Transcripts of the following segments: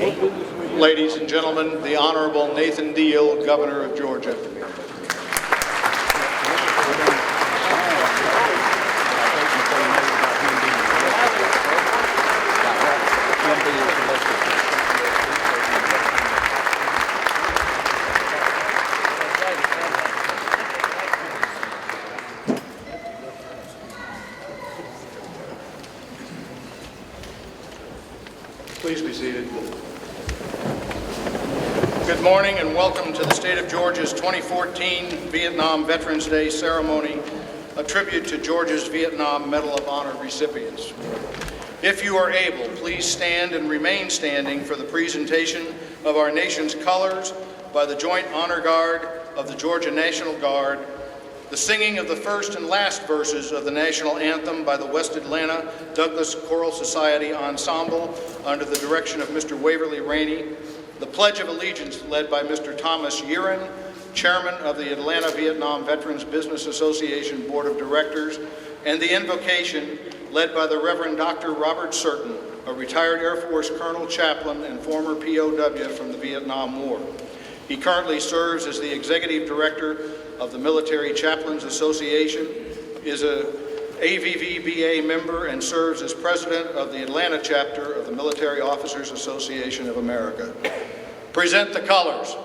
Ladies and gentlemen, the Honorable Nathan Deal, Governor of Georgia. Please be seated. Good morning and welcome to the State of Georgia's 2014 Vietnam Veterans Day ceremony, a tribute to Georgia's Vietnam Medal of Honor recipients. If you are able, please stand and remain standing for the presentation of our nation's colors by the Joint Honor Guard of the Georgia National Guard, the singing of the first and last verses of the national anthem by the West Atlanta Douglas Choral Society Ensemble under the direction of Mr. Waverly Rainey, the Pledge of Allegiance led by Mr. Thomas Urin, Chairman of the Atlanta Vietnam Veterans Business Association Board of Directors, and the invocation led by the Reverend Dr. Robert Surton, a retired Air Force Colonel Chaplain and former POW from the Vietnam War. He currently serves as the Executive Director of the Military Chaplains Association, is a AVVBA member, and serves as President of the Atlanta chapter of the Military Officers Association of America. Present the colors.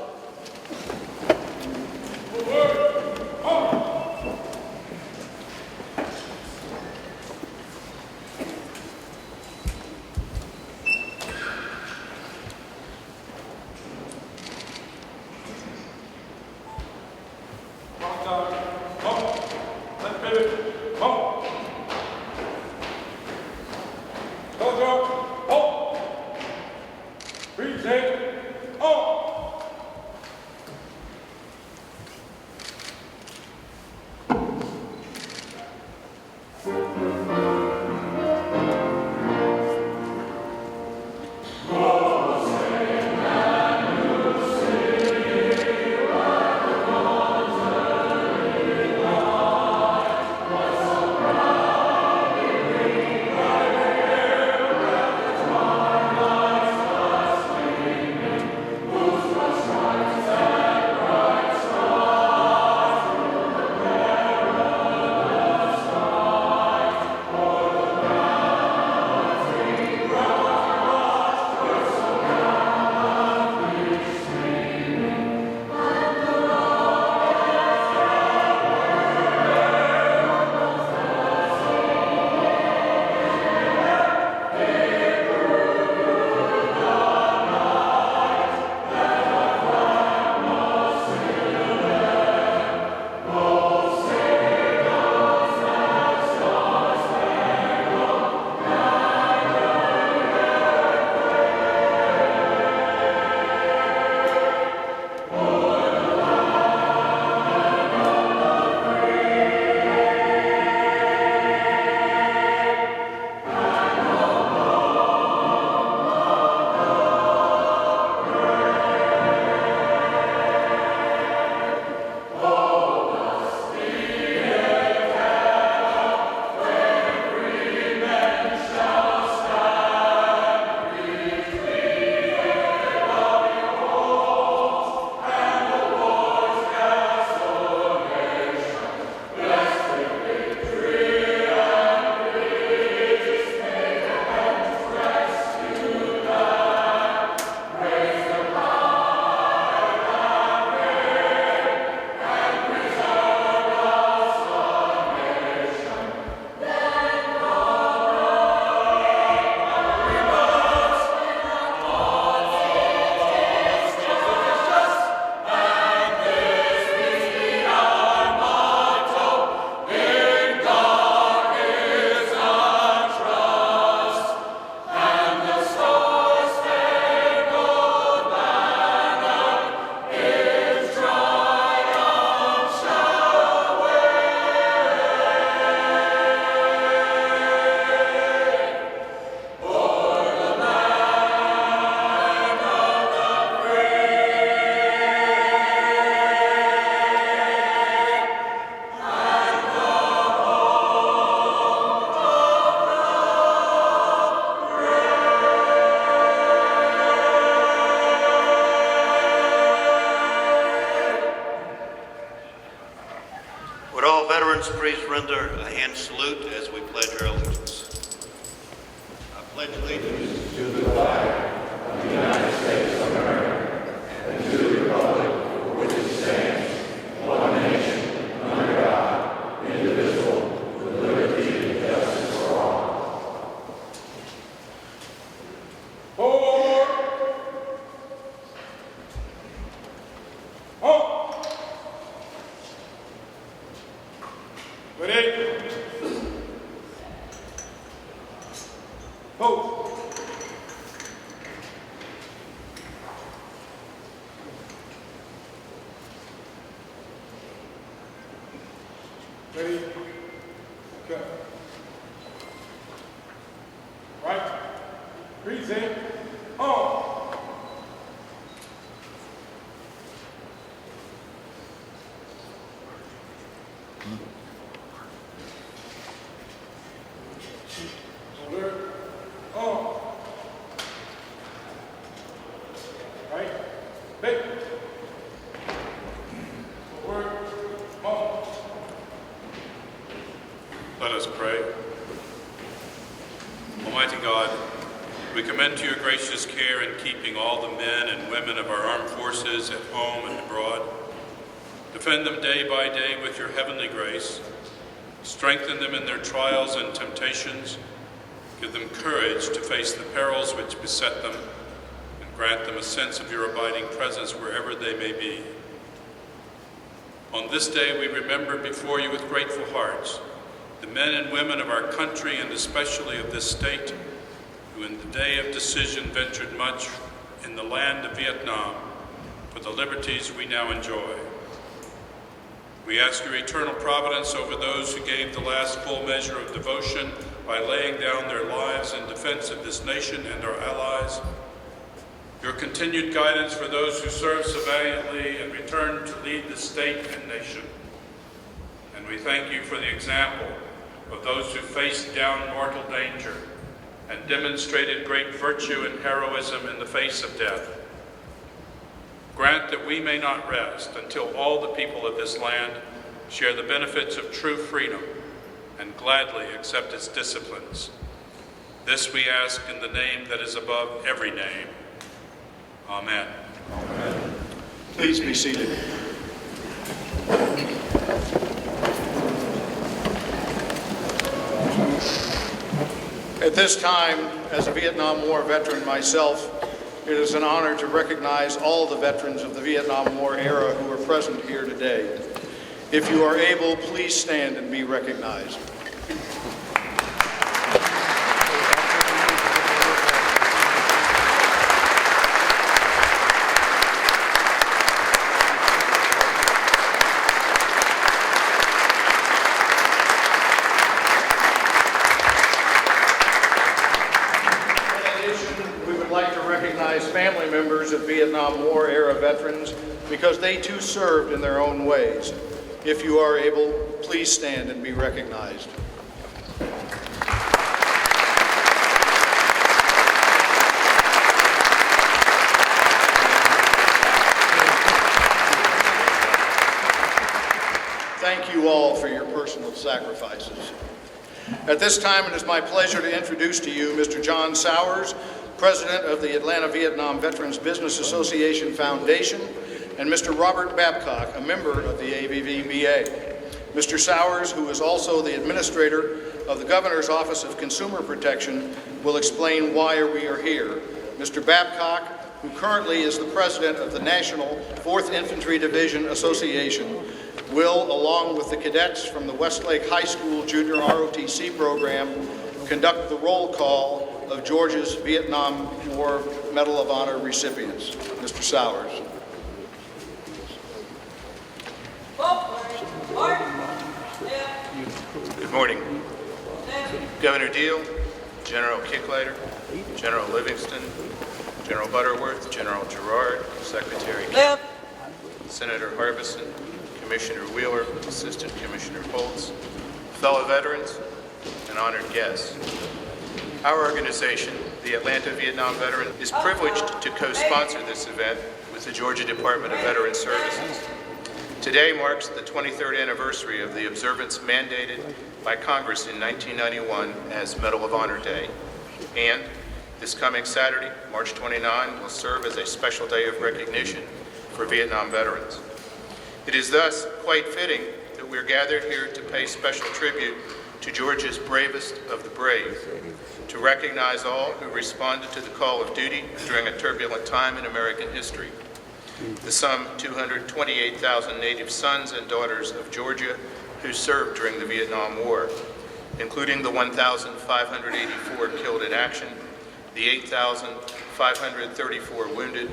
veterans, please render a hand salute as we pledge our allegiance. I pledge allegiance to the flag of the United States of America and to the republic for which it stands, one nation, under God, indivisible, with liberty and justice for all. Forward! Halt! Ready? Hold. Ready? Go. Right. Present. On. Alert. On. Right. Big. Forward. On. Let us pray. Almighty God, we commend to your gracious care in keeping all the men and women of our armed forces at home and abroad. Defend them day by day with your heavenly grace. Strengthen them in their trials and temptations. Give them courage to face the perils which beset them, and grant them a sense of your abiding presence wherever they may be. On this day, we remember before you with grateful hearts the men and women of our country, and especially of this state, who in the day of decision ventured much in the land of Vietnam for the liberties we now enjoy. We ask your eternal providence over those who gave the last full measure of devotion by laying down their lives in defense of this nation and our allies. Your continued guidance for those who serve so valiantly and return to lead the state and nation. And we thank you for the example of those who faced down mortal danger and demonstrated great virtue and heroism in the face of death. Grant that we may not rest until all the people of this land share the benefits of true freedom and gladly accept its disciplines. This we ask in the name that is above every name. Amen. Amen. Please be seated. At this time, as a Vietnam War veteran myself, it is an honor to recognize all the veterans of the Vietnam War era who are present here today. If you are able, please stand and be recognized. Family members of Vietnam War era veterans because they too served in their own ways. If you are able, please stand and be recognized. Thank you all for your personal sacrifices. At this time, it is my pleasure to introduce to you Mr. John Sowers, President of the Atlanta Vietnam Veterans Business Association Foundation, and Mr. Robert Babcock, a member of the AVVBA. Mr. Sowers, who is also the administrator of the Governor's Office of Consumer Protection, will explain why we are here. Mr. Babcock, who currently is the president of the National 4th Infantry Division Association, will, along with the cadets from the Westlake High School Junior ROTC program, conduct the roll call of Georgia's Vietnam War Medal of Honor recipients. Mr. Sowers. Good morning. Governor Deal, General Kicklighter, General Livingston, General Butterworth, General Gerard, Secretary Kemp, Senator Harbison, Commissioner Wheeler, Assistant Commissioner Holtz, fellow veterans, and honored guests. Our organization, the Atlanta Vietnam Veteran, is privileged to co-sponsor this event with the Georgia Department of Veteran Services. Today marks the 23rd anniversary of the observance mandated by Congress in 1991 as Medal of Honor Day. And this coming Saturday, March 29, will serve as a special day of recognition for Vietnam veterans. It is thus quite fitting that we're gathered here to pay special tribute to Georgia's bravest of the brave, to recognize all who responded to the call of duty during a turbulent time in American history. The some 228,000 native sons and daughters of Georgia who served during the Vietnam War, including the 1,584 killed in action, the 8,534 wounded,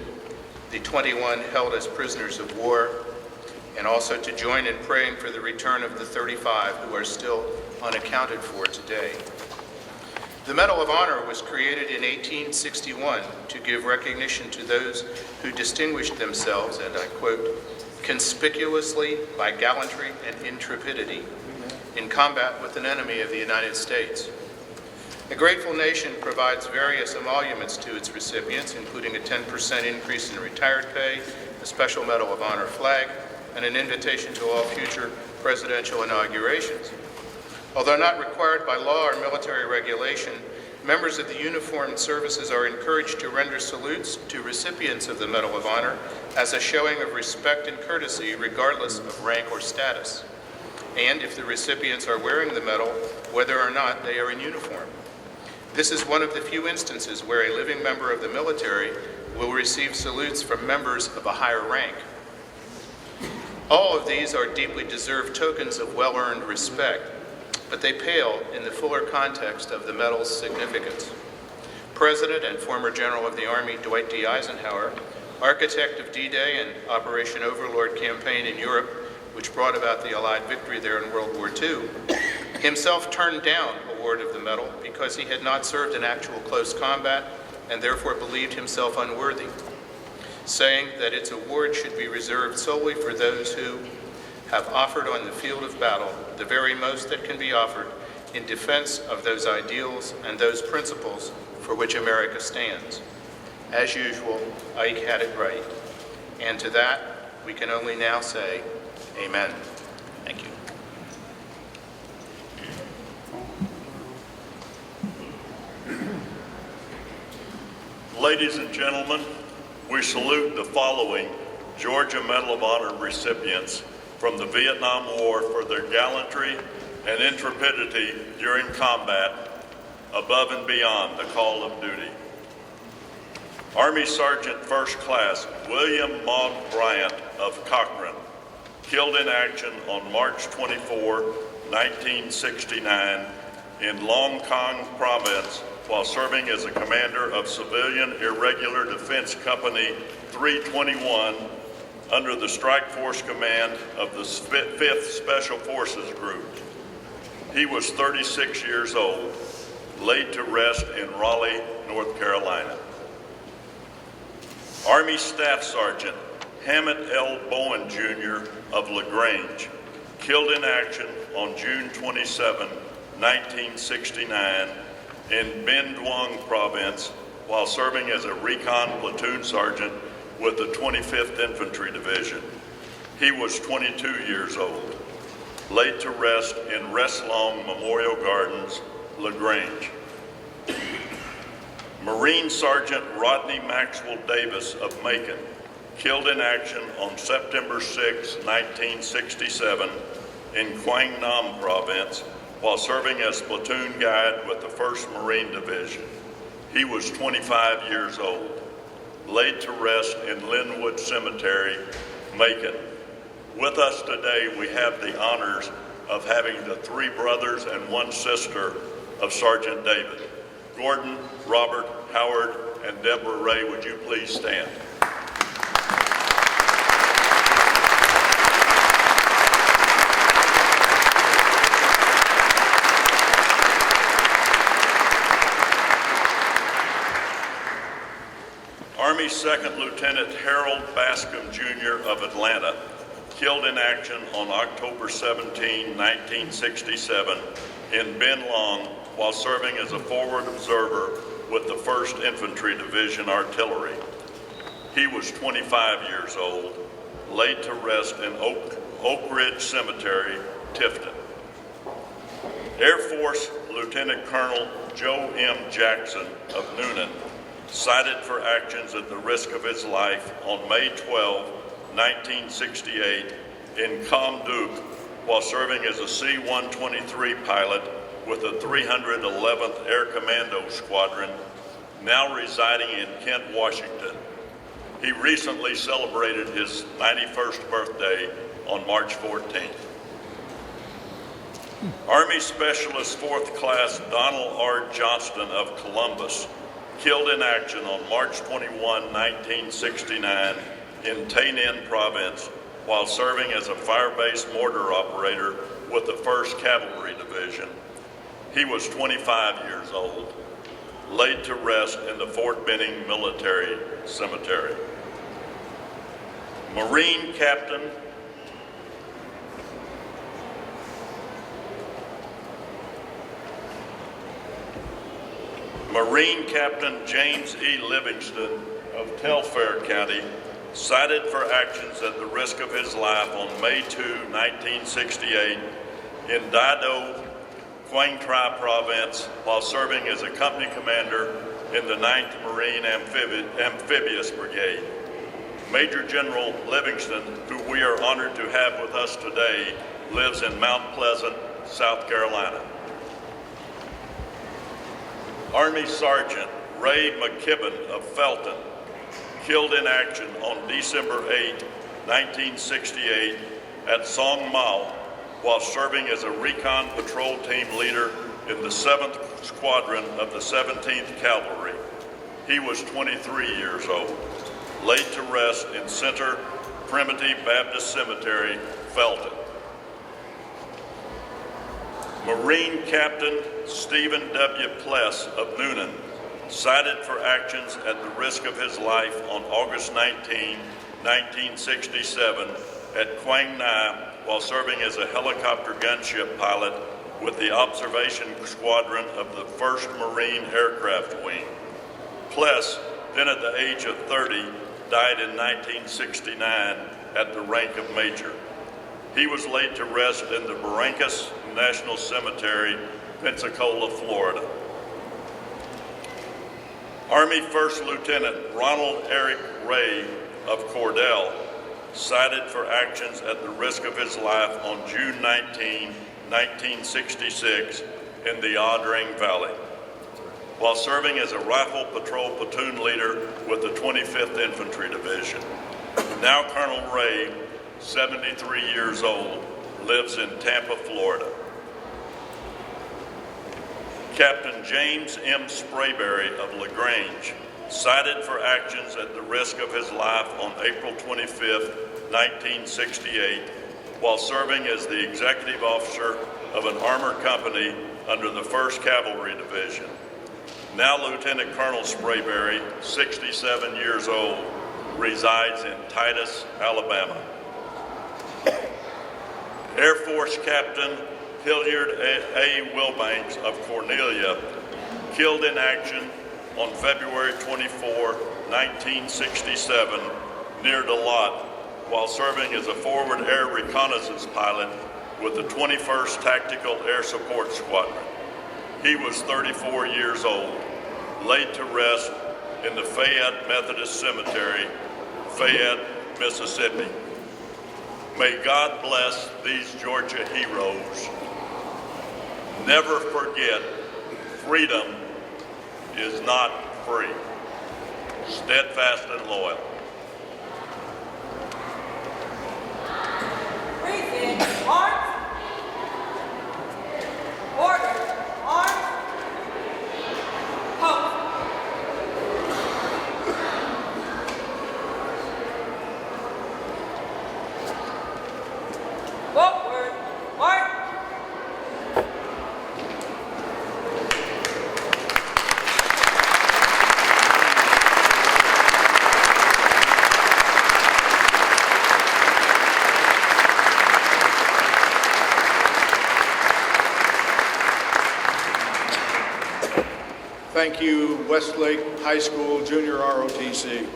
the 21 held as prisoners of war, and also to join in praying for the return of the 35 who are still unaccounted for today. The Medal of Honor was created in 1861 to give recognition to those who distinguished themselves, and I quote, conspicuously by gallantry and intrepidity in combat with an enemy of the United States. A grateful nation provides various emoluments to its recipients, including a 10% increase in retired pay, a special Medal of Honor flag, and an invitation to all future presidential inaugurations. Although not required by law or military regulation, members of the uniformed services are encouraged to render salutes to recipients of the Medal of Honor as a showing of respect and courtesy regardless of rank or status, and if the recipients are wearing the medal, whether or not they are in uniform. This is one of the few instances where a living member of the military will receive salutes from members of a higher rank. All of these are deeply deserved tokens of well-earned respect, but they pale in the fuller context of the medal's significance. President and former General of the Army Dwight D. Eisenhower, architect of D-Day and Operation Overlord campaign in Europe, which brought about the Allied victory there in World War II, himself turned down award of the medal because he had not served in actual close combat and therefore believed himself unworthy, saying that its award should be reserved solely for those who have offered on the field of battle the very most that can be offered in defense of those ideals and those principles for which America stands. As usual, Ike had it right. And to that, we can only now say, amen. Thank you. Ladies and gentlemen, we salute the following Georgia Medal of Honor recipients from the Vietnam War for their gallantry and intrepidity during combat above and beyond the call of duty. Army Sergeant First Class William Maud Bryant of Cochrane, killed in action on March 24, 1969 in Long Cong Province while serving as a commander of Civilian Irregular Defense Company 321 under the Strike Force command of the 5th Special Forces Group. He was 36 years old, laid to rest in Raleigh, North Carolina. Army Staff Sergeant Hammett L. Bowen, Jr. of LaGrange, killed in action on June 27, 1969 in Binh Duong Province while serving as a recon platoon sergeant with the 25th Infantry Division. He was 22 years old, laid to rest in Reslong Memorial Gardens, LaGrange. Marine Sergeant Rodney Maxwell Davis of Macon, killed in action on September 6, 1967 in Quang Nam Province while serving as platoon guide with the 1st Marine Division. He was 25 years old, laid to rest in Linwood Cemetery, Macon. With us today, we have the honors of having the 3 brothers and 1 sister of Sergeant David. Gordon, Robert, Howard, and Deborah Ray, would you please stand? Army Second Lieutenant Harold Bascom, Jr. of Atlanta, killed in action on October 17, 1967 in Bien Long while serving as a forward observer with the 1st Infantry Division Artillery. He was 25 years old, laid to rest in Oak Oak Ridge Cemetery, Tifton. Air Force Lieutenant Colonel Joe M. Jackson of Noonan, cited for actions at the risk of his life on May 12, 1968 in Kamduk while serving as a C-123 pilot with the 311th Air Commando Squadron, now residing in Kent, Washington. He recently celebrated his 91st birthday on March 14th. Army Specialist 4th Class Donald R. Johnston of Columbus, killed in action on March 21, 1969 in Tainan Province while serving as a fire-based mortar operator with the 1st Cavalry Division. He was 25 years old, laid to rest in the Fort Benning Military Cemetery. Marine Captain James E. Livingston of Telfair County, cited for actions at the risk of his life on May 2, 1968 in Daido, Quang Tri Province while serving as a company commander in the 9th Marine Amphibious Brigade. Major General Livingston, who we are honored to have with us today, lives in Mount Pleasant, South Carolina. Army Sergeant Ray McKibben of Felton, killed in action on December 8, 1968 at Song Mao while serving as a recon patrol team leader in the 7th Squadron of the 17th Cavalry. He was 23 years old, laid to rest in Center Primitive Baptist Cemetery, Felton. Marine Captain Stephen W. Pless of Noonan, cited for actions at the risk of his life on August 19, 1967 at Quang Nai while serving as a helicopter gunship pilot with the Observation Squadron of the 1st Marine Aircraft Wing. Pless, then at the age of 30, died in 1969 at the rank of Major. He was laid to rest in the Barrancas National Cemetery, Pensacola, Florida. Army First Lieutenant Ronald Eric Ray of Cordell, cited for actions at the risk of his life on June 19, 1966 in the Audring Valley, while serving as a rifle patrol platoon leader with the 25th Infantry Division. Now Colonel Ray, 73 years old, lives in Tampa, Florida. Captain James M. Sprayberry of LaGrange, cited for actions at the risk of his life on April 25, 1968, while serving as the executive officer of an armored company under the 1st Cavalry Division. Now Lieutenant Colonel Sprayberry, 67 years old, resides in Titus, Alabama. Air Force Captain Hilliard A. Wilbanks of Cornelia, killed in action on February 24, 1967, near Delot, while serving as a forward air reconnaissance pilot with the 21st Tactical Air Support Squadron. He was 34 years old, laid to rest in the Fayette Methodist Cemetery, Fayette, Mississippi. May God bless these Georgia heroes. Never forget, freedom is not free. Steadfast and loyal. Present, march. Order, march. Post. Forward, march. Thank you, Westlake High School Junior ROTC.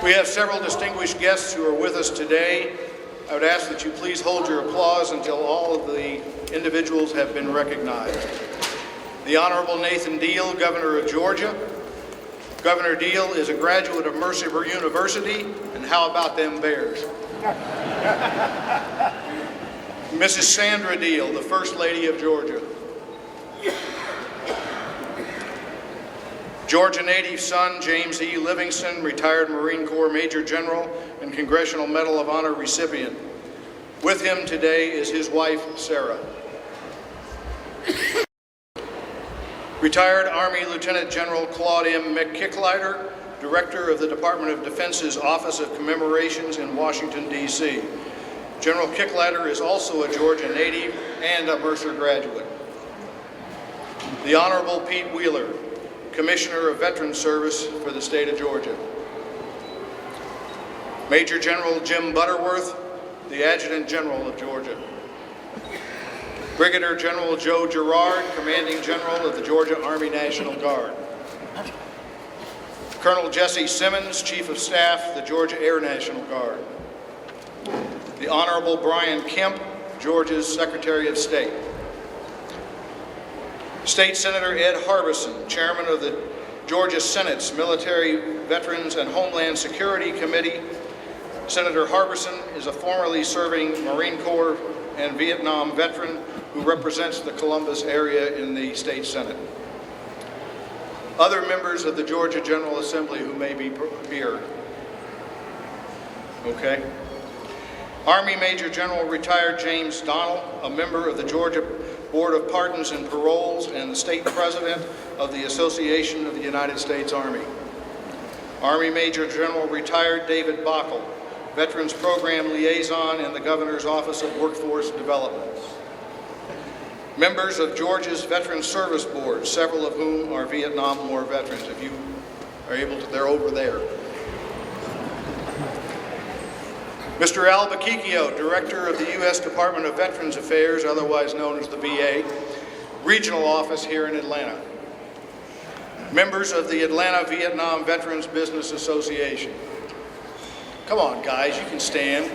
We have several distinguished guests who are with us today. I would ask that you please hold your applause until all of the individuals have been recognized. The Honorable Nathan Deal, Governor of Georgia. Governor Deal is a graduate of Mercer University, and how about them Bears? Mrs. Sandra Deal, the First Lady of Georgia. Georgia native son James E. Livingston, retired Marine Corps Major General and Congressional Medal of Honor recipient. With him today is his wife, Sarah. Retired Army Lieutenant General Claude M. McKicklider, Director of the Department of Defense's Office of Commemorations in Washington, D.C. General Kicklider is also a Georgia native and a Mercer graduate. The Honorable Pete Wheeler, Commissioner of Veterans Service for the state of Georgia. Major General Jim Butterworth, the Adjutant General of Georgia. Brigadier General Joe Girard, Commanding General of the Georgia Army National Guard. Colonel Jesse Simmons, Chief of Staff, the Georgia Air National Guard. The Honorable Brian Kemp, Georgia's Secretary of State. State Senator Ed Harbison, Chairman of the Georgia Senate's Military, Veterans, and Homeland Security Committee. Senator Harbison is a formerly serving Marine Corps and Vietnam veteran who represents the Columbus area in the State Senate. Other members of the Georgia General Assembly who may be here. Okay. Army Major General retired James Donnell, a member of the Georgia Board of Pardons and Paroles and the State President of the Association of the United States Army. Army Major General retired David Bockel, Veterans Program Liaison in the Governor's Office of Workforce Development. Members of Georgia's Veterans Service Board, several of whom are Vietnam War veterans. If you are able to, they're over there. Mr. Al Bakikio, Director of the U.S. Department of Veterans Affairs, otherwise known as the VA, Regional Office here in Atlanta. Members of the Atlanta Vietnam Veterans Business Association. Come on, guys, you can stand.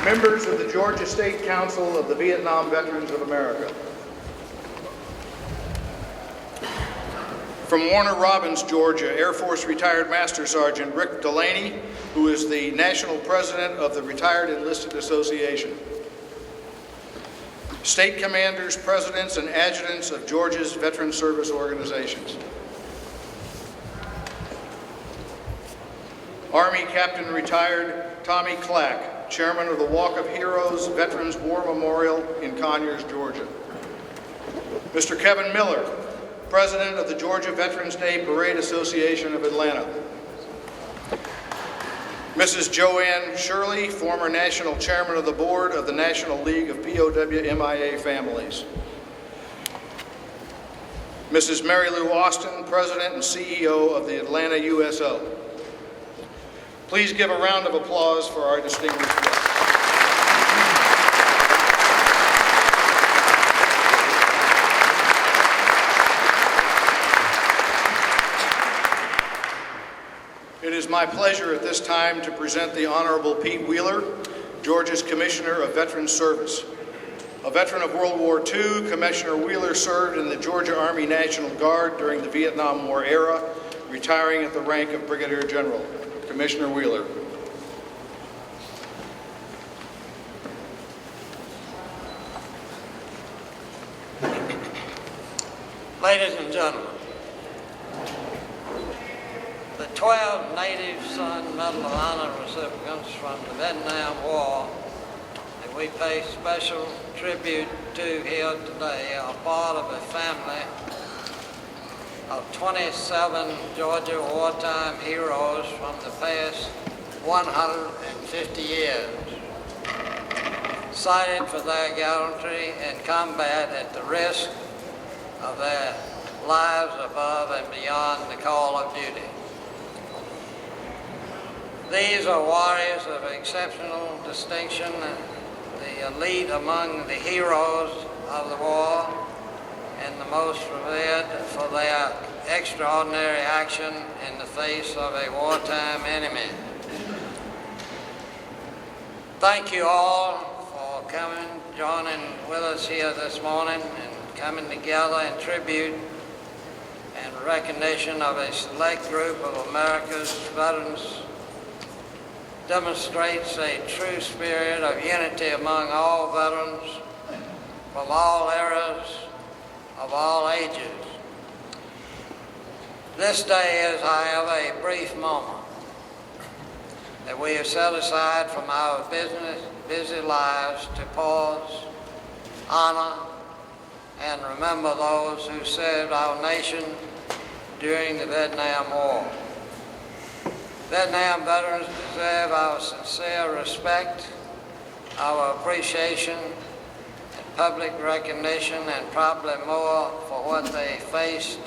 Members of the Georgia State Council of the Vietnam Veterans of America. From Warner Robins, Georgia, Air Force retired Master Sergeant Rick Delaney, who is the National President of the Retired Enlisted Association. State Commanders, Presidents, and Adjutants of Georgia's Veteran Service Organizations. Army Captain retired Tommy Clack, Chairman of the Walk of Heroes Veterans War Memorial in Conyers, Georgia. Mr. Kevin Miller, President of the Georgia Veterans Day Parade Association of Atlanta. Mrs. Joanne Shirley, former National Chairman of the Board of the National League of POW/MIA Families. Mrs. Mary Lou Austin, President and CEO of the Atlanta USO. Please give a round of applause for our distinguished guests. It is my pleasure at this time to present the Honorable Pete Wheeler, Georgia's Commissioner of Veterans Service. A veteran of World War II, Commissioner Wheeler served in the Georgia Army National Guard during the Vietnam War era, retiring at the rank of Brigadier General. Commissioner Wheeler. Ladies and gentlemen, the 12 Native Son Medal of Honor recipients from the Vietnam War that we pay special tribute to here today are part of a family of 27 Georgia wartime heroes from the past 150 years, cited for their gallantry in combat at the risk of their lives above and beyond the call of duty. These are warriors of exceptional distinction, the elite among the heroes of the war, and the most revered for their extraordinary action in the face of a wartime enemy. Thank you all for coming, joining with us here this morning and coming together in tribute and recognition of a select group of America's veterans. Demonstrates a true spirit of unity among all veterans from all eras, of all ages. This day is, however, a brief moment that we have set aside from our busy lives to pause, honor, and remember those who served our nation during the Vietnam War. Vietnam veterans deserve our sincere respect, our appreciation, and public recognition, and probably more for what they faced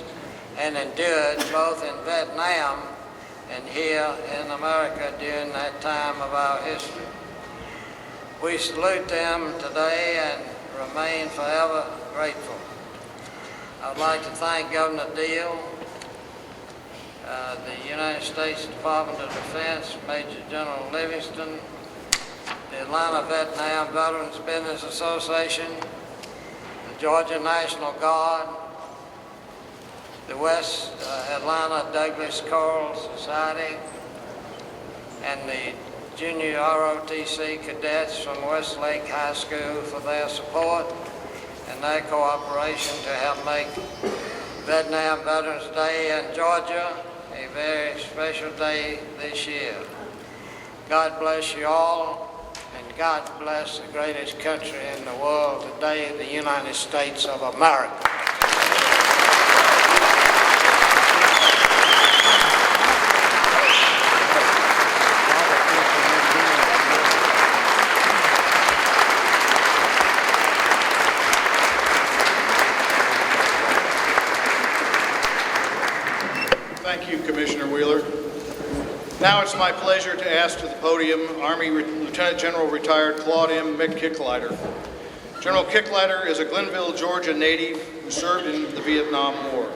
and endured both in Vietnam and here in America during that time of our history. We salute them today and remain forever grateful. I'd like to thank Governor Deal, the United States Department of Defense, Major General Livingston, the Atlanta Vietnam Veterans Business Association, the Georgia National Guard, the West Atlanta Douglas Choral Society, and the Junior ROTC cadets from Westlake High School for their support and their cooperation to help make Vietnam Veterans Day in Georgia a very special day this year. God bless you all, and God bless the greatest country in the world today, the United States of America. Thank you, Commissioner Wheeler. Now it's my pleasure to ask to the podium Army Lieutenant General Retired Claude M. Mick Kicklighter. General Kicklighter is a Glenville, Georgia native who served in the Vietnam War.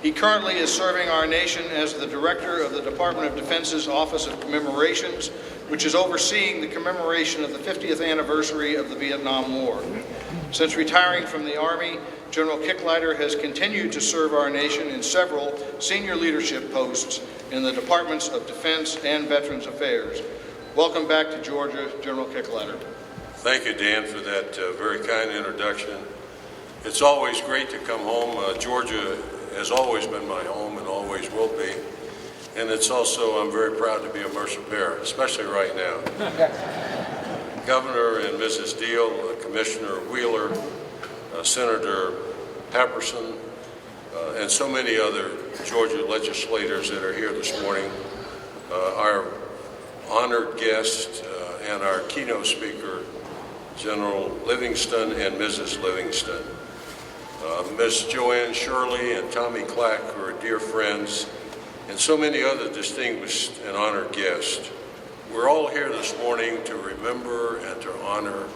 He currently is serving our nation as the Director of the Department of Defense's Office of Commemorations, which is overseeing the commemoration of the 50th anniversary of the Vietnam War. Since retiring from the Army, General Kicklighter has continued to serve our nation in several senior leadership posts in the Departments of Defense and Veterans Affairs. Welcome back to Georgia, General Kicklighter. Thank you, Dan, for that very kind introduction. It's always great to come home. Georgia has always been my home and always will be. And it's also, I'm very proud to be a Mercer parent, especially right now. Governor and Mrs. Deal, Commissioner Wheeler, Senator Pepperson, and so many other Georgia legislators that are here this morning, our honored guest and our keynote speaker, General Livingston and Mrs. Livingston, Miss Joanne Shirley and Tommy Clack, who are dear friends, and so many other distinguished and honored guests. We're all here this morning to remember and to honor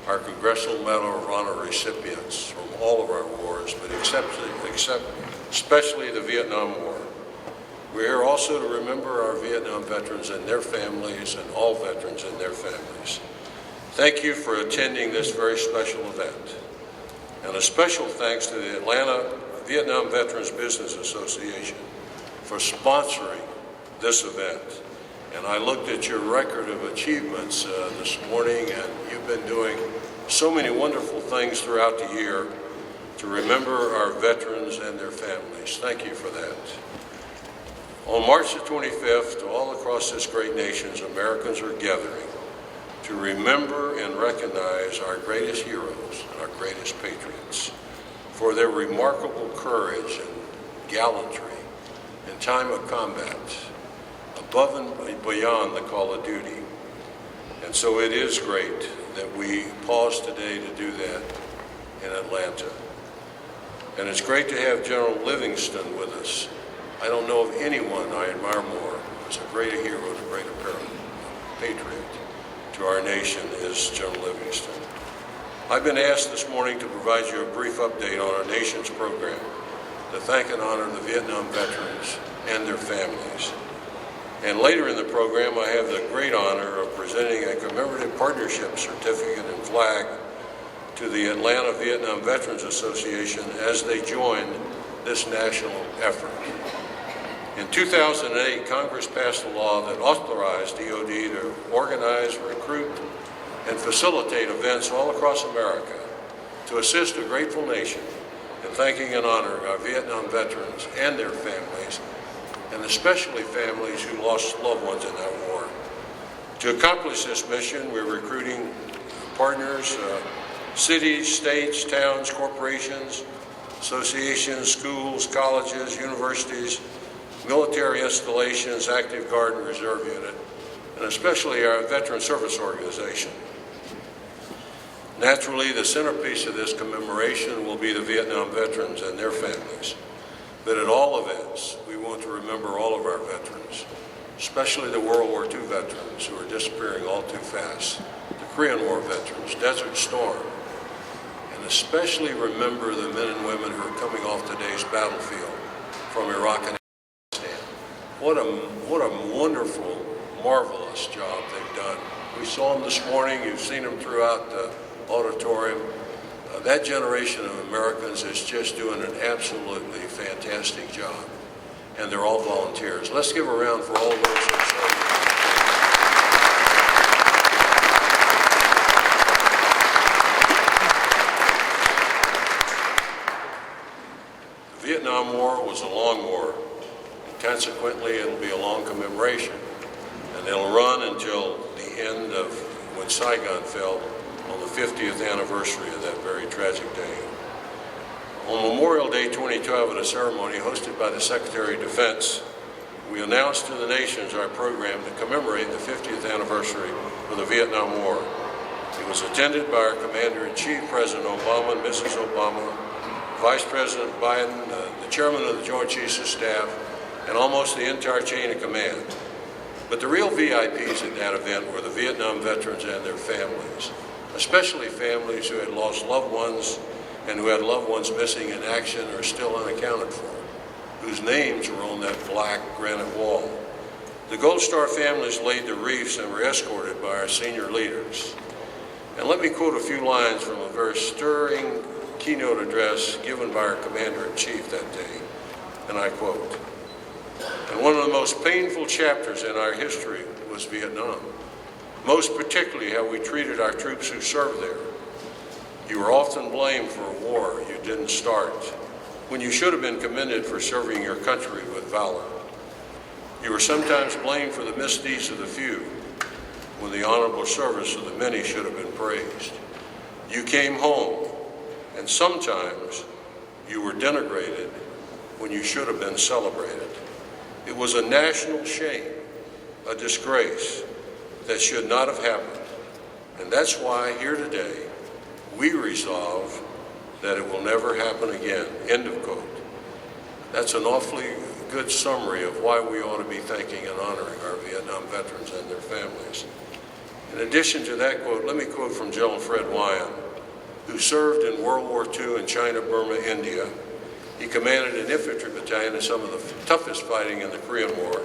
our Congressional Medal of Honor recipients from all of our wars, but especially the Vietnam War. We're here also to remember our Vietnam veterans and their families, and all veterans and their families. Thank you for attending this very special event. And a special thanks to the Atlanta Vietnam Veterans Business Association for sponsoring this event. And I looked at your record of achievements this morning, and you've been doing so many wonderful things throughout the year to remember our veterans and their families. Thank you for that. On March the 25th, all across this great nation, Americans are gathering to remember and recognize our greatest heroes and our greatest patriots for their remarkable courage and gallantry in time of combat, above and beyond the call of duty. And so it is great that we pause today to do that in Atlanta. And it's great to have General Livingston with us. I don't know of anyone I admire more as a greater hero and a greater patriot to our nation as General Livingston. I've been asked this morning to provide you a brief update on our nation's program to thank and honor the Vietnam veterans and their families. And later in the program, I have the great honor of presenting a commemorative partnership certificate and flag to the Atlanta Vietnam Veterans Association as they joined this national effort. In 2008, Congress passed a law that authorized DoD to organize, recruit, and facilitate events all across America to assist a grateful nation in thanking and honoring our Vietnam veterans and their families, and especially families who lost loved ones in that war. To accomplish this mission, we're recruiting partners, cities, states, towns, corporations, associations, schools, colleges, universities, military installations, active guard and reserve unit, and especially our veteran service organization. Naturally, the centerpiece of this commemoration will be the Vietnam veterans and their families. But at all events, we want to remember all of our veterans, especially the World War II veterans who are disappearing all too fast, the Korean War veterans, Desert Storm, and especially remember the men and women who are coming off today's battlefield from Iraq and Afghanistan. What a wonderful, marvelous job they've done. We saw them this morning. You've seen them throughout the auditorium. That generation of Americans is just doing an absolutely fantastic job, and they're all volunteers. Let's give a round for all those who served. The Vietnam War was a long war, and consequently it'll be a long commemoration, and it'll run until the end of when Saigon fell, on the 50th anniversary of that very tragic day. On Memorial Day 2012, at a ceremony hosted by the Secretary of Defense, we announced to the nations our program to commemorate the 50th anniversary of the Vietnam War. It was attended by our Commander-in-Chief, President Obama and Mrs. Obama, Vice President Biden, the Chairman of the Joint Chiefs of Staff, and almost the entire chain of command. But the real VIPs at that event were the Vietnam veterans and their families, especially families who had lost loved ones and who had loved ones missing in action or still unaccounted for, whose names were on that black granite wall. The Gold Star families laid the wreaths and were escorted by our senior leaders. And let me quote a few lines from a very stirring keynote address given by our Commander-in-Chief that day, and I quote, "And one of the most painful chapters in our history was Vietnam. Most particularly how we treated our troops who served there. You were often blamed for a war you didn't start, when you should have been commended for serving your country with valor. You were sometimes blamed for the misdeeds of the few, when the honorable service of the many should have been praised. You came home, and sometimes you were denigrated when you should have been celebrated. It was a national shame, a disgrace, that should not have happened. And that's why here today, we resolve that it will never happen again." End of quote. That's an awfully good summary of why we ought to be thanking and honoring our Vietnam veterans and their families. In addition to that quote, let me quote from General Fred Wyan, who served in World War II in China, Burma, India. He commanded an infantry battalion in some of the toughest fighting in the Korean War.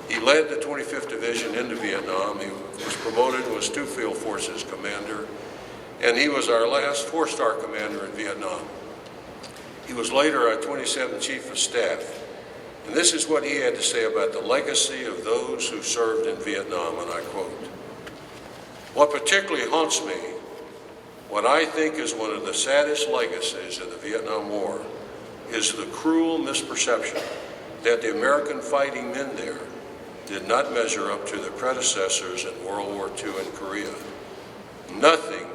He led the 25th Division into Vietnam. He was promoted and was 2 Field Forces commander, and he was our last 4-star commander in Vietnam. He was later our 27th Chief of Staff, and this is what he had to say about the legacy of those who served in Vietnam, and I quote, "What particularly haunts me, what I think is one of the saddest legacies of the Vietnam War, is the cruel misperception that the American fighting men there did not measure up to their predecessors in World War II and Korea. Nothing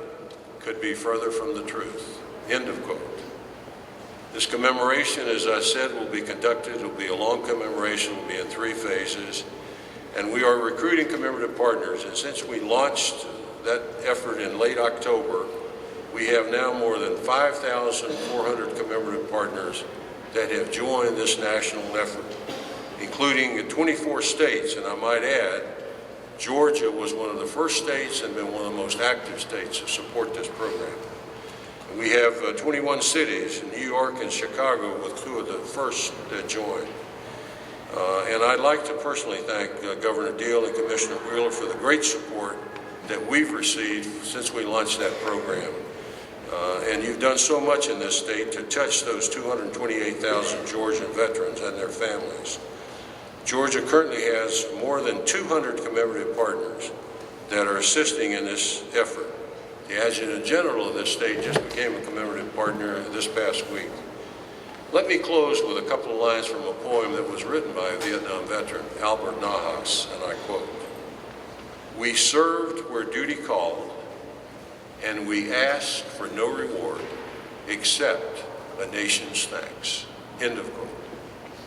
could be further from the truth." End of quote. This commemoration, as I said, will be conducted. It will be a long commemoration. It will be in 3 phases. And we are recruiting commemorative partners. And since we launched that effort in late October, we have now more than 5,400 commemorative partners that have joined this national effort, including 24 states, and I might add, Georgia was one of the first states and been one of the most active states to support this program. And We have 21 cities, New York and Chicago, with two of the first that joined. And I'd like to personally thank Governor Deal and Commissioner Wheeler for the great support that we've received since we launched that program. And you've done so much in this state to touch those 228,000 Georgian veterans and their families. Georgia currently has more than 200 commemorative partners that are assisting in this effort. The Adjutant General of this state just became a commemorative partner this past week. Let me close with a couple of lines from a poem that was written by a Vietnam veteran, Albert Nahas, and I quote, "We served where duty called, and we asked for no reward except a nation's thanks." End of quote.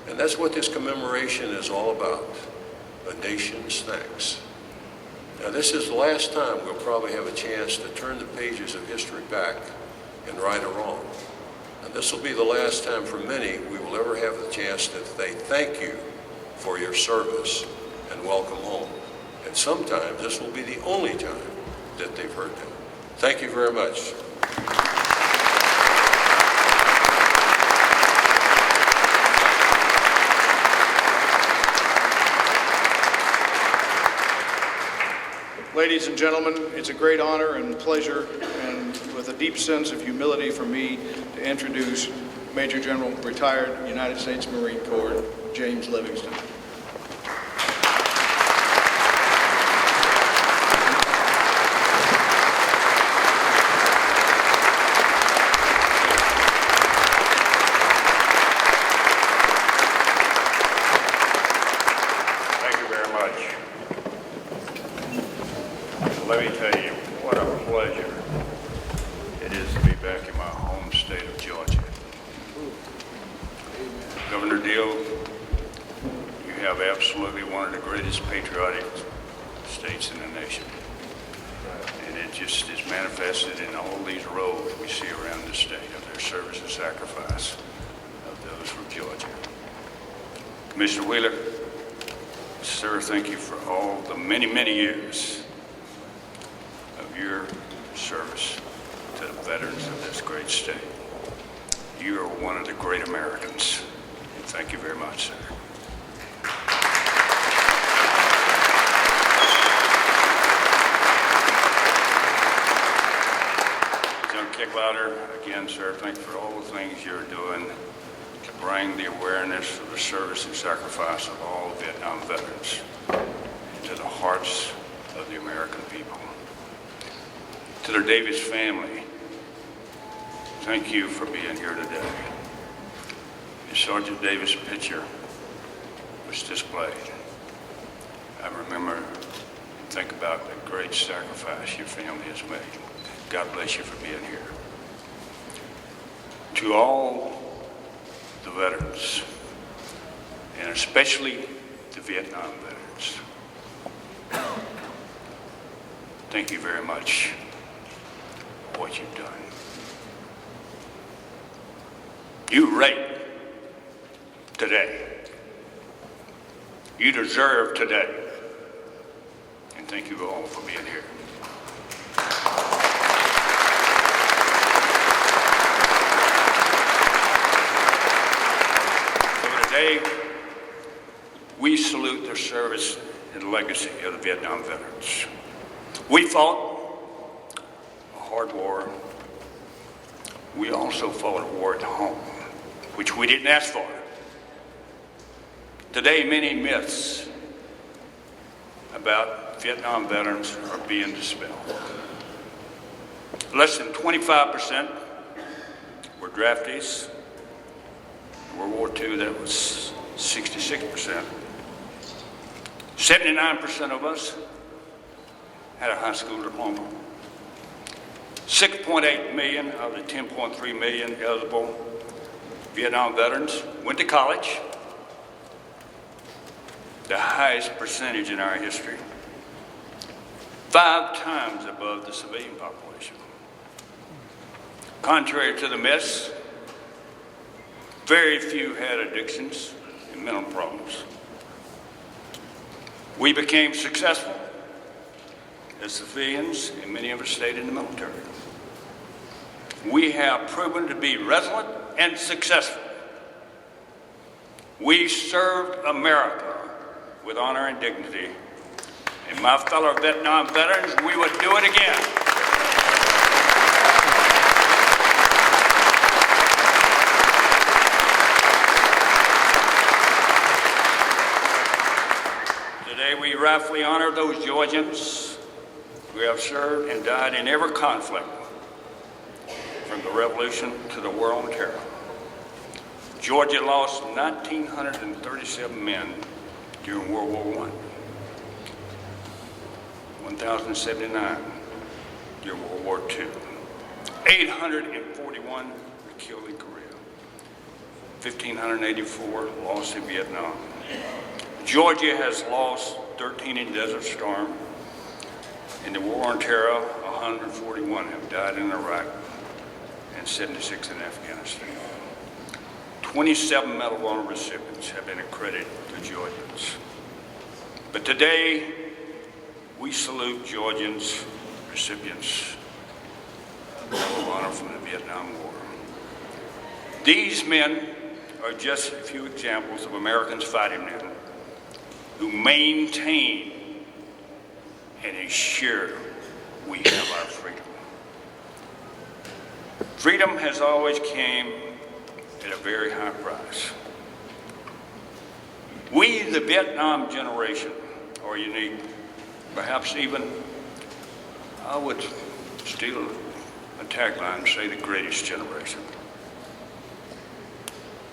And that's what this commemoration is all about, a nation's thanks. Now, this is the last time we'll probably have a chance to turn the pages of history back and right a wrong. And this will be the last time for many we will ever have the chance to say thank you for your service and welcome home. And sometimes this will be the only time that they've heard that. Thank you very much. Ladies and gentlemen, it's a great honor and pleasure, and with a deep sense of humility for me to introduce Major General, retired United States Marine Corps, James Livingston. Thank you very much. Let me tell you what a pleasure it is to be back in my home state of Georgia. Governor Deal, you have absolutely one of the greatest patriotic states in the nation. And it just is manifested in all these roads we see around the state of their service and sacrifice of those from Georgia. Mr. Wheeler, sir, thank you for all the many, many years of your service to the veterans of this great state. You are one of the great Americans. And thank you very much, sir. General Kicklauder, again, sir, thank you for all the things you're doing to bring the awareness of the service and sacrifice of all Vietnam veterans into the hearts of the American people. To the Davis family, thank you for being here today. The Sergeant Davis picture was displayed. I remember and think about the great sacrifice your family has made. God bless you for being here. To all the veterans, and especially the Vietnam veterans, thank you very much for what you've done. You rate today. You deserve today. And thank you all for being here. So today, we salute their service and legacy of the Vietnam veterans. We fought a hard war. We also fought a war at home, which we didn't ask for. Today, many myths about Vietnam veterans are being dispelled. Less than 25% were draftees. In World War II, that was 66%. 79% of us had a high school diploma. 6.8 million of the 10.3 million eligible Vietnam veterans went to college, the highest percentage in our history, 5 times above the civilian population. Contrary to the myths, very few had addictions and mental problems. We became successful as civilians, and many of us stayed in the military. we have proven to be resilient and successful. We served America with honor and dignity, and my fellow Vietnam veterans, we would do it again. Today we rightfully honor those Georgians who have served and died in every conflict, from the Revolution to the War on Terror. Georgia lost 1,937 men during World War I, 1,079 during World War II, 841 were killed in Korea, 1,584 lost in Vietnam. Georgia has lost 13 in Desert Storm. In the War on Terror, 141 have died in Iraq and 76 in Afghanistan. 27 Medal of Honor recipients have been accredited to Georgians. But today, we salute Georgians, recipients of the Medal of Honor from the Vietnam War. These men are just a few examples of Americans fighting men who maintain and ensure we have our freedom. Freedom has always came at a very high price. We, the Vietnam generation, are unique. Perhaps even, I would steal a tagline and say the greatest generation.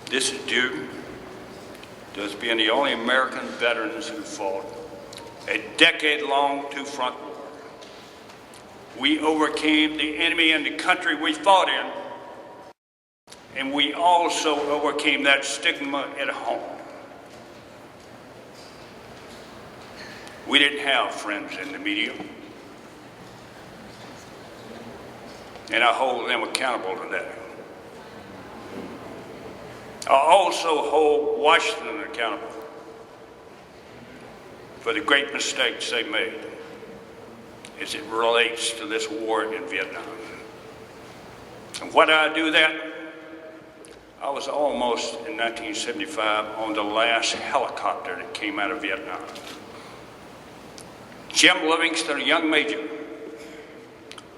This is due to us being the only American veterans who fought a decade-long two-front war. We overcame the enemy and the country we fought in, and we also overcame that stigma at home. We didn't have friends in the media, and I hold them accountable to that. I also hold Washington accountable for the great mistakes they made as it relates to this war in Vietnam. And why did I do that? I was almost, in 1975, on the last helicopter that came out of Vietnam. Jim Livingston, a young major,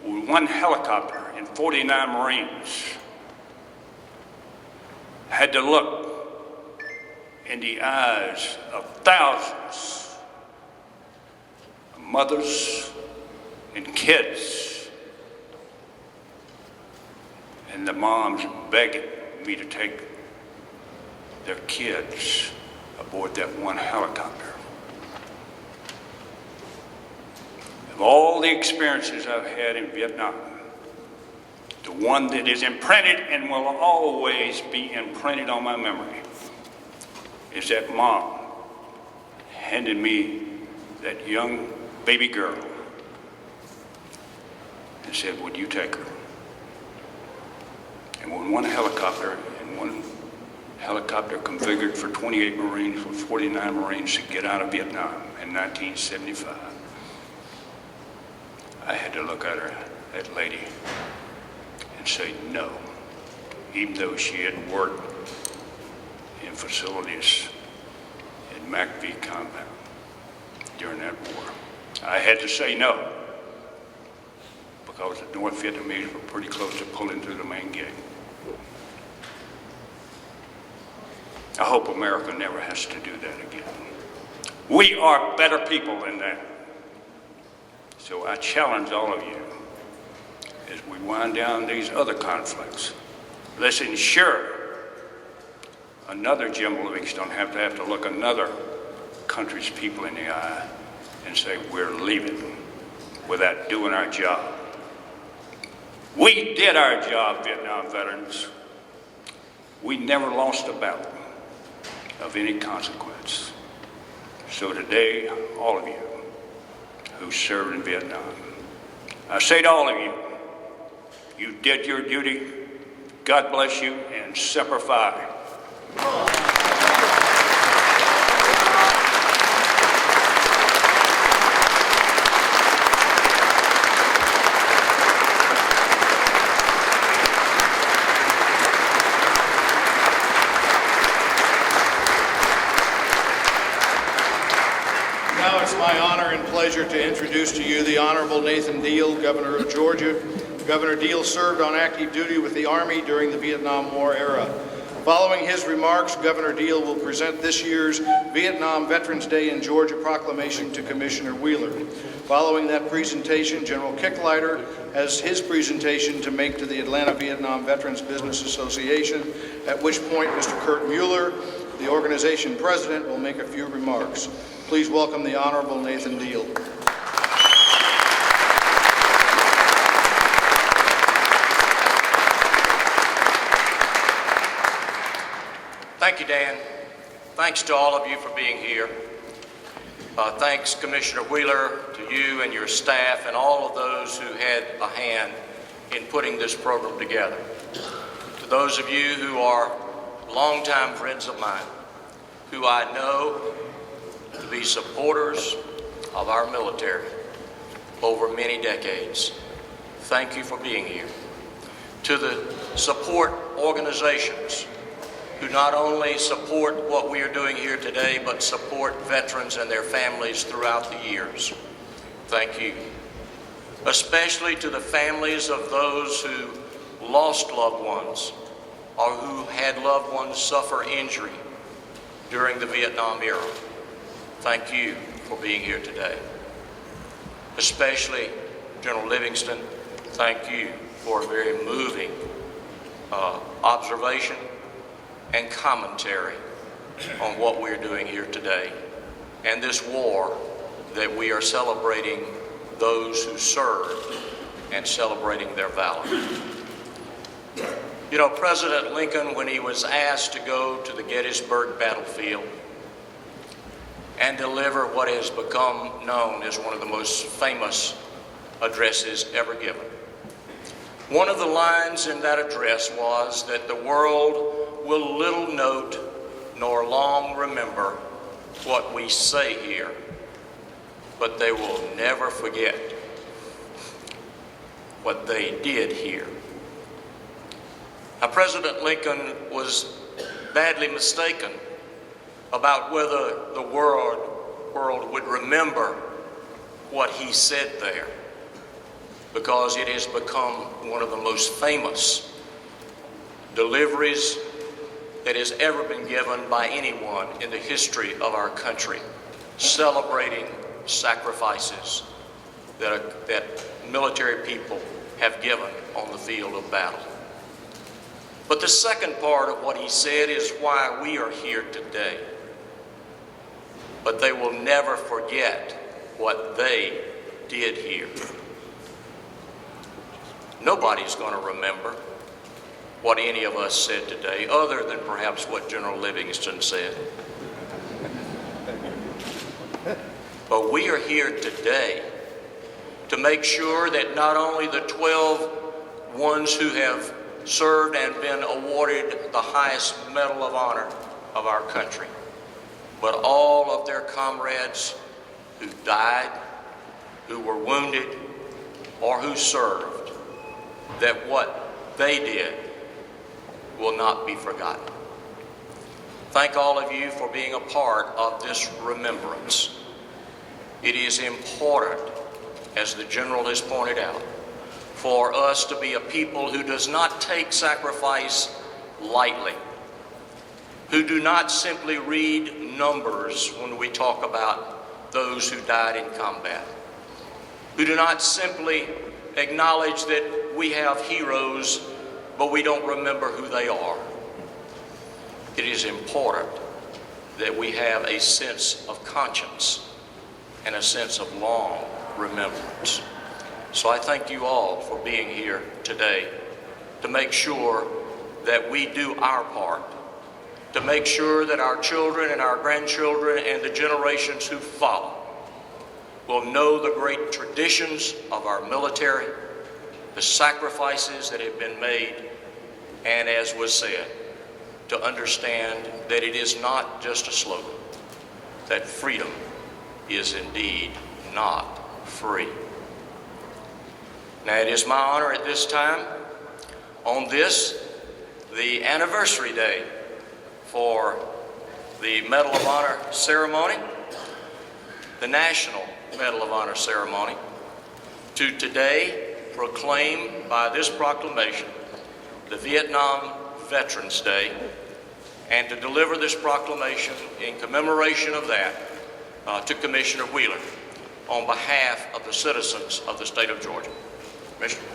with one helicopter and 49 Marines, had to look in the eyes of thousands of mothers and kids, and the moms begging me to take their kids aboard that one helicopter. Of all the experiences I've had in Vietnam, the one that is imprinted and will always be imprinted on my memory is that mom handed me that young baby girl and said, "Would you take her?" And when one helicopter configured for 28 Marines with 49 Marines to get out of Vietnam in 1975, I had to look at her, that lady, and say no, even though she had worked in facilities in MACV compound during that war. I had to say no, because the North Vietnamese were pretty close to pulling through the main gate. I hope America never has to do that again. We are better people than that. So I challenge all of you, as we wind down these other conflicts, let's ensure another Jim Livingston have to look another country's people in the eye and say, we're leaving without doing our job. We did our job, Vietnam veterans. We never lost a battle of any consequence. So today, all of you who served in Vietnam, I say to all of you, you did your duty. God bless you, and Semper Fi. pleasure to introduce to you the Honorable Nathan Deal, Governor of Georgia. Governor Deal served on active duty with the Army during the Vietnam War era. Following his remarks, Governor Deal will present this year's Vietnam Veterans Day in Georgia proclamation to Commissioner Wheeler. Following that presentation, General Kicklighter has his presentation to make to the Atlanta Vietnam Veterans Business Association, at which point Mr. Kurt Mueller, the organization president, will make a few remarks. Please welcome the Honorable Nathan Deal. Thank you, Dan. Thanks to all of you for being here. Thanks, Commissioner Wheeler, to you and your staff and all of those who had a hand in putting this program together. To those of you who are longtime friends of mine, who I know to be supporters of our military over many decades, thank you for being here. To the support organizations who not only support what we are doing here today, but support veterans and their families throughout the years, thank you. Especially to the families of those who lost loved ones or who had loved ones suffer injury during the Vietnam era. Thank you for being here today. Especially General Livingston, thank you for a very moving observation and commentary on what we're doing here today and this war that we are celebrating those who served and celebrating their valor. You know, President Lincoln, when he was asked to go to the Gettysburg battlefield and deliver what has become known as one of the most famous addresses ever given, one of the lines in that address was that the world will little note nor long remember what we say here, but they will never forget what they did here. Now, President Lincoln was badly mistaken about whether the world would remember what he said there, because it has become one of the most famous deliveries that has ever been given by anyone in the history of our country, celebrating sacrifices that military people have given on the field of battle. But the second part of what he said is why we are here today. But they will never forget what they did here. Nobody's going to remember what any of us said today, other than perhaps what General Livingston said. But we are here today to make sure that not only the 12 ones who have served and been awarded the highest Medal of Honor of our country, but all of their comrades who died, who were wounded, or who served, that what they did will not be forgotten. Thank all of you for being a part of this remembrance. It is important, as the General has pointed out, for us to be a people who does not take sacrifice lightly, who do not simply read numbers when we talk about those who died in combat, who do not simply acknowledge that we have heroes, but we don't remember who they are. It is important that we have a sense of conscience and a sense of long remembrance. So I thank you all for being here today to make sure that we do our part, to make sure that our children and our grandchildren and the generations who follow will know the great traditions of our military, the sacrifices that have been made, and as was said, to understand that it is not just a slogan, that freedom is indeed not free. Now, it is my honor at this time, on this, the anniversary day for the Medal of Honor ceremony, the National Medal of Honor ceremony, to today proclaim by this proclamation the Vietnam Veterans Day, and to deliver this proclamation in commemoration of that to Commissioner Wheeler on behalf of the citizens of the state of Georgia. Commissioner.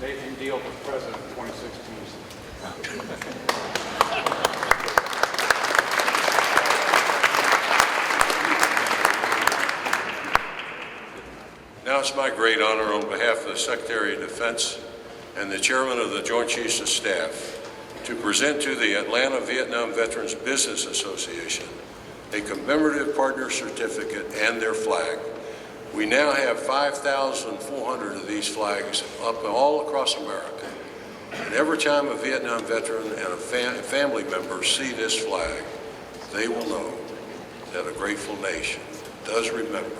Nathan Deal for President 2016. Now it's my great honor on behalf of the Secretary of Defense and the Chairman of the Joint Chiefs of Staff to present to the Atlanta Vietnam Veterans Business Association a commemorative partner certificate and their flag. We now have 5,400 of these flags up all across America. And every time a Vietnam veteran and a family member see this flag, they will know that a grateful nation does remember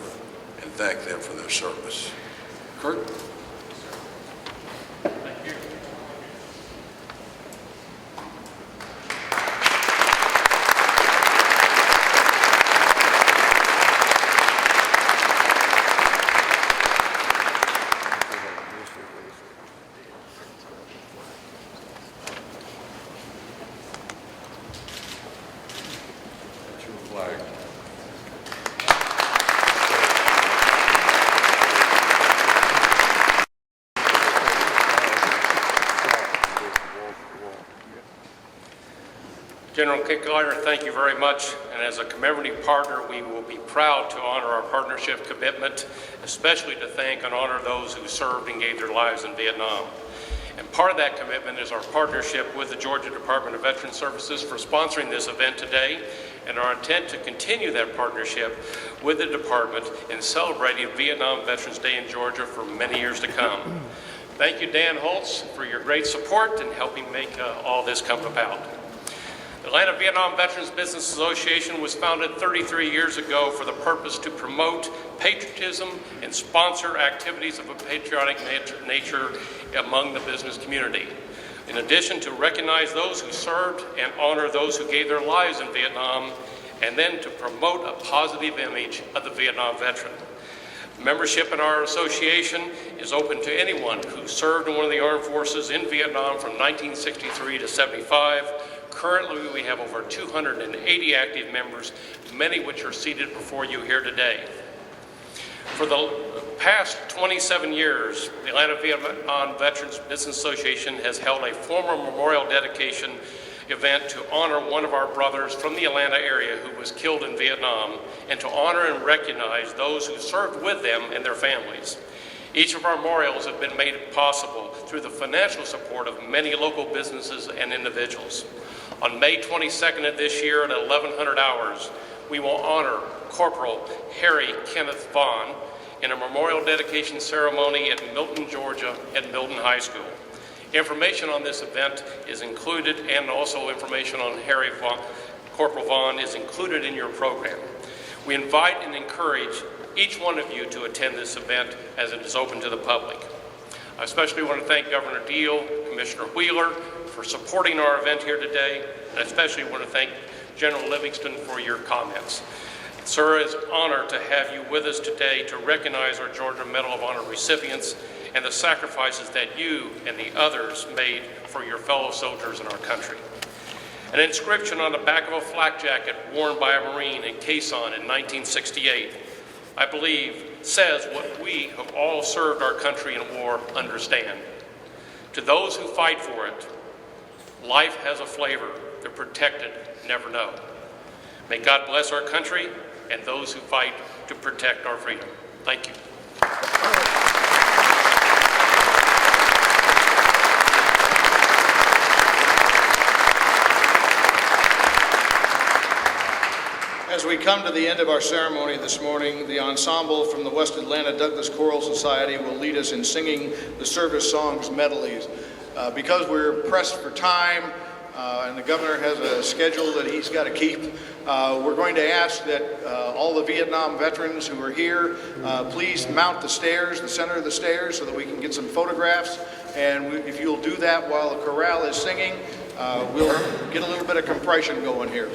and thank them for their service. Kurt? Thank you. That's your flag. General Kicklighter, thank you very much. And as a commemorative partner, we will be proud to honor our partnership commitment, especially to thank and honor those who served and gave their lives in Vietnam. And part of that commitment is our partnership with the Georgia Department of Veterans Services for sponsoring this event today, and our intent to continue that partnership with the department in celebrating Vietnam Veterans Day in Georgia for many years to come. Thank you, Dan Holtz, for your great support in helping make all this come about. The Atlanta Vietnam Veterans Business Association was founded 33 years ago for the purpose to promote patriotism and sponsor activities of a patriotic nature among the business community. In addition to recognize those who served and honor those who gave their lives in Vietnam, and then to promote a positive image of the Vietnam veteran. Membership in our association is open to anyone who served in one of the armed forces in Vietnam from 1963 to 75. Currently, we have over 280 active members, many which are seated before you here today. For the past 27 years, the Atlanta Vietnam Veterans Business Association has held a formal memorial dedication event to honor one of our brothers from the Atlanta area who was killed in Vietnam, and to honor and recognize those who served with them and their families. Each of our memorials have been made possible through the financial support of many local businesses and individuals. On May 22nd of this year at 1100 hours, we will honor Corporal Harry Kenneth Vaughn in a memorial dedication ceremony at Milton, Georgia at Milton High School. Information on this event is included, and also information on Corporal Vaughn is included in your program. We invite and encourage each one of you to attend this event as it is open to the public. I especially want to thank Governor Deal, Commissioner Wheeler for supporting our event here today, and I especially want to thank General Livingston for your comments. Sir, it's an honor to have you with us today to recognize our Georgia Medal of Honor recipients and the sacrifices that you and the others made for your fellow soldiers in our country. An inscription on the back of a flak jacket worn by a Marine in Quezon in 1968 I believe, says what we who have all served our country in war understand. To those who fight for it, life has a flavor the protected never know. May God bless our country and those who fight to protect our freedom. Thank you. As we come to the end of our ceremony this morning, the ensemble from the West Atlanta Douglas Choral Society will lead us in singing the service songs medleys. Because we're pressed for time and the governor has a schedule that he's got to keep, we're going to ask that all the Vietnam veterans who are here, please mount the stairs, the center of the stairs, so that we can get some photographs. And if you'll do that while the chorale is singing, we'll get a little bit of compression going here.